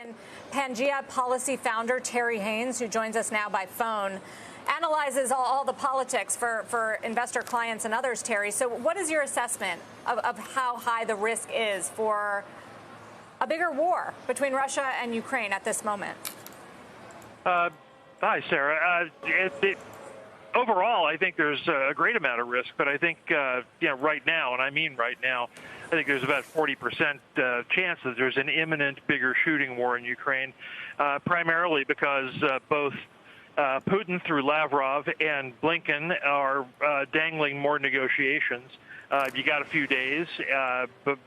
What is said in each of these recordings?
And Pangaea Policy founder Terry Haines, who joins us now by phone, analyzes all the politics for investor clients and others, Terry. So what is your assessment of how high the risk is for a bigger war between Russia and Ukraine at this moment? Hi, Sarah. Overall, I think there's a great amount of risk, but I think right now, and I mean right now, I think there's about 40% chance that there's an imminent bigger shooting war in Ukraine, primarily because both Putin through Lavrov and Blinken are dangling more negotiations. You got a few days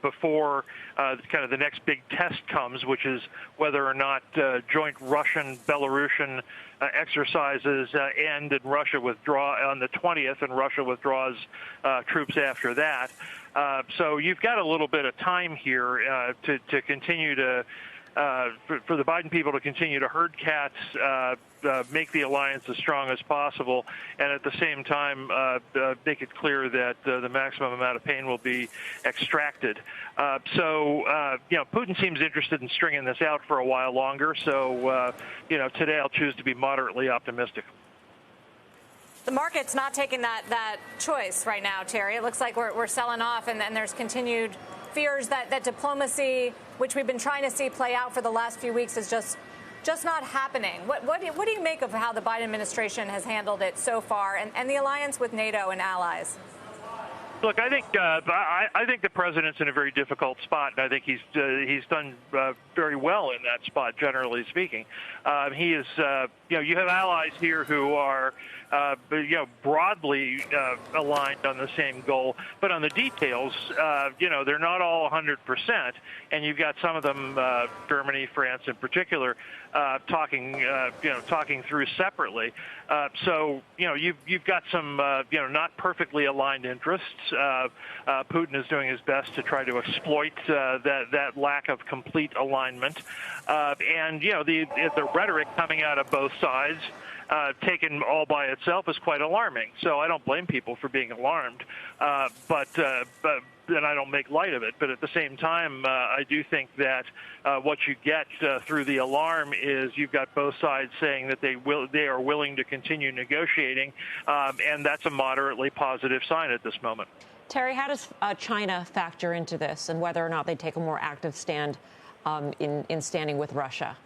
before kind of the next big test comes, which is whether or not joint Russian-Belarusian exercises end and Russia withdraw on the 20th, and Russia withdraws troops after that. So you've got a little bit of time here to continue to for the Biden people to continue to herd cats, make the alliance as strong as possible, and at the same time make it clear that the maximum amount of pain will be extracted. Putin seems interested in stringing this out for a while longer. So, today I'll choose to be moderately optimistic. The market's not taking that choice right now, Terry. It looks like we're selling off, and there's continued fears that diplomacy, which we've been trying to see play out for the last few weeks, is just not happening. What do you make of how the Biden administration has handled it so far, and the alliance with NATO and allies? Look, I think the president's in a very difficult spot, and I think he's done very well in that spot, generally speaking. He is, you have allies here who are, broadly aligned on the same goal, but on the details, they're not all 100%, and you've got some of them, Germany, France in particular, talking through separately. You've got some, not perfectly aligned interests. Putin is doing his best to try to exploit that lack of complete alignment, and the rhetoric coming out of both sides, taken all by itself, is quite alarming. So I don't blame people for being alarmed, but then I don't make light of it. But at the same time, I do think that what you get through the alarm is you've got both sides saying that they are willing to continue negotiating, and that's a moderately positive sign at this moment. Terry, how does China factor into this, and whether or not they take a more active stand in standing with Russia?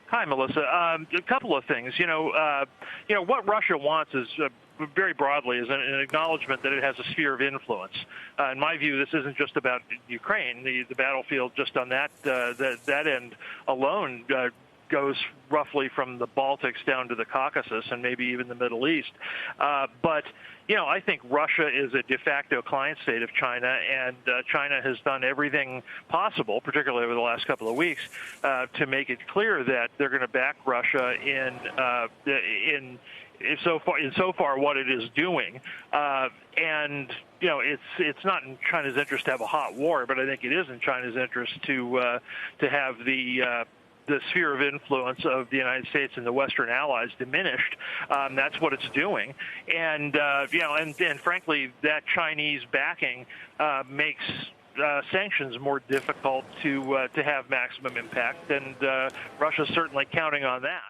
Hi, Melissa. A couple of things. What Russia wants is very broadly is an acknowledgement that it has a sphere of influence. In my view, this isn't just about Ukraine. The battlefield just on that end alone goes roughly from the Baltics down to the Caucasus and maybe even the Middle East. But I think Russia is a de facto client state of China, and China has done everything possible, particularly over the last couple of weeks, to make it clear that they're going to back Russia insofar what it is doing. And it's not in China's interest to have a hot war, but I think it is in China's interest to have the sphere of influence of the United States and the Western allies diminished. That's what it's doing, and and frankly, that Chinese backing makes sanctions more difficult to have maximum impact, and Russia's certainly counting on that.